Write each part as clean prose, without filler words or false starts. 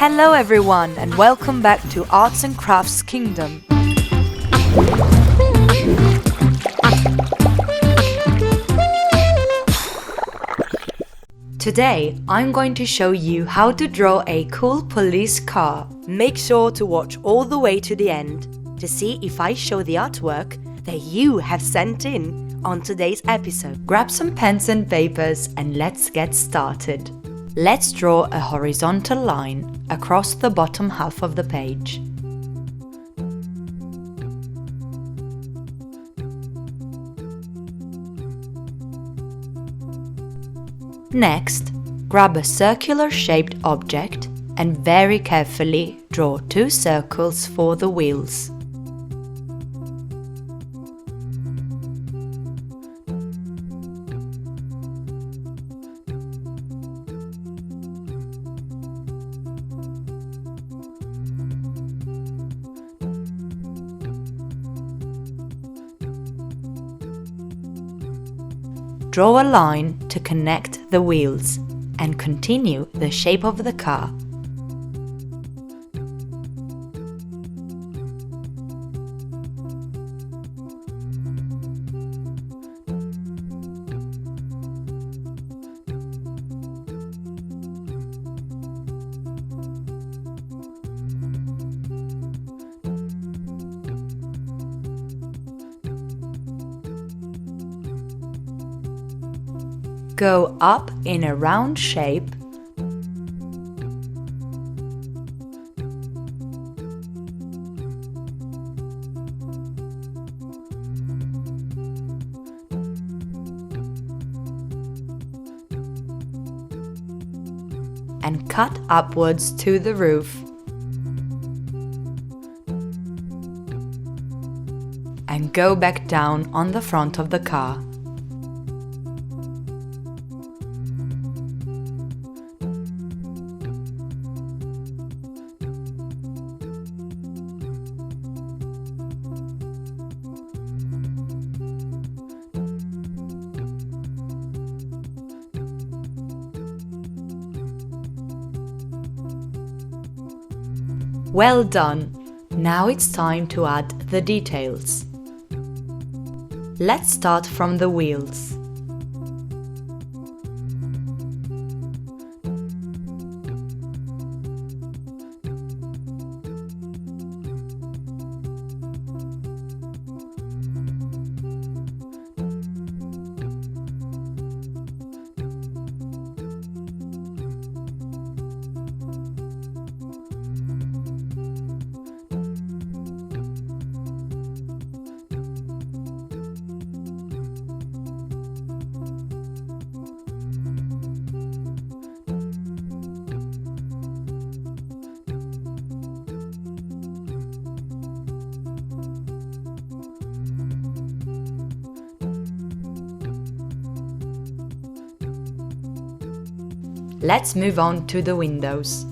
Hello everyone and welcome back to Arts and Crafts Kingdom. Today, I'm going to show you how to draw a cool police car. Make sure to watch all the way to the end to see if I show the artwork that you have sent in on today's episode. Grab some pens and papers and let's get started. Let's draw a horizontal line across the bottom half of the page. Next, grab a circular-shaped object and very carefully draw 2 circles for the wheels. Draw a line to connect the wheels and continue the shape of the car. Go up in a round shape and cut upwards to the roof and go back down on the front of the car. Well done! Now it's time to add the details. Let's start from the wheels. Let's move on to the windows.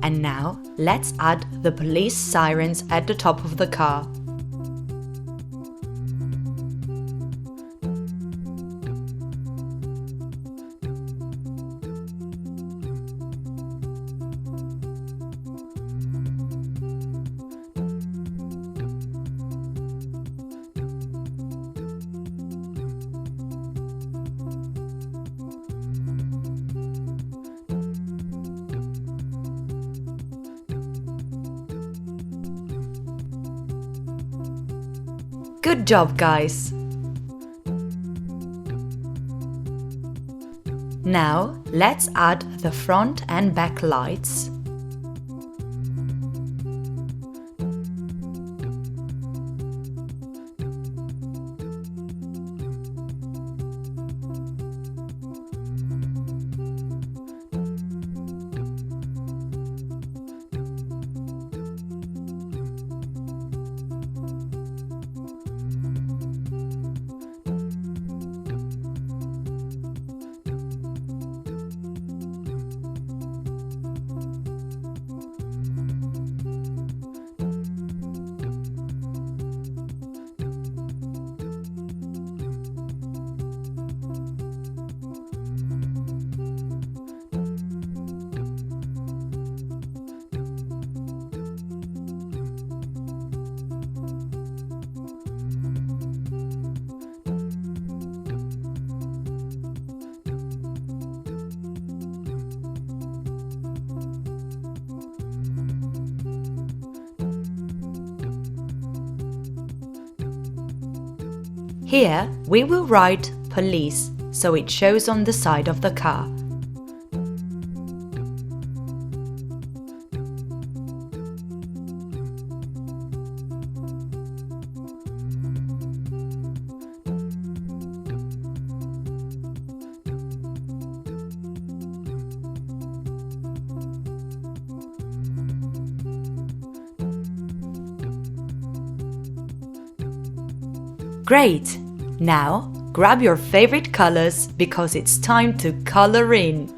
And now, let's add the police sirens at the top of the car. Good job, guys! Now, let's add the front and back lights. Here we will write police so it shows on the side of the car. Great! Now grab your favorite colors because it's time to color in.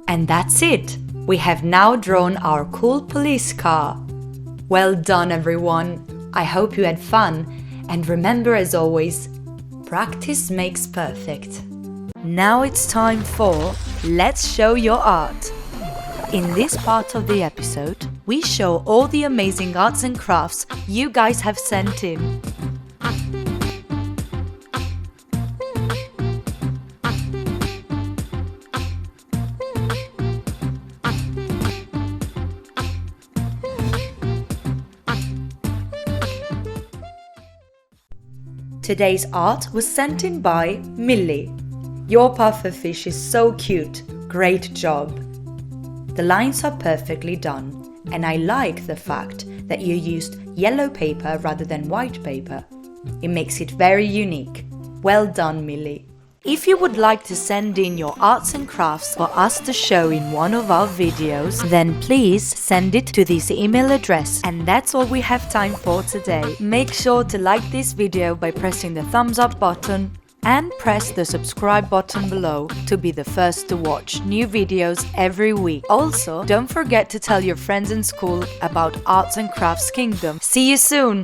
And that's it! We have now drawn our cool police car. Well done, everyone! I hope you had fun, and remember, as always, practice makes perfect. Now it's time for Let's Show Your Art. In this part of the episode, we show all the amazing arts and crafts you guys have sent in. Today's art was sent in by Millie. Your pufferfish is so cute, great job! The lines are perfectly done, and I like the fact that you used yellow paper rather than white paper. It makes it very unique. Well done, Millie! If you would like to send in your arts and crafts for us to show in one of our videos, then please send it to this email address. And that's all we have time for today. Make sure to like this video by pressing the thumbs up button and press the subscribe button below to be the first to watch new videos every week. Also, don't forget to tell your friends in school about Arts and Crafts Kingdom. See you soon!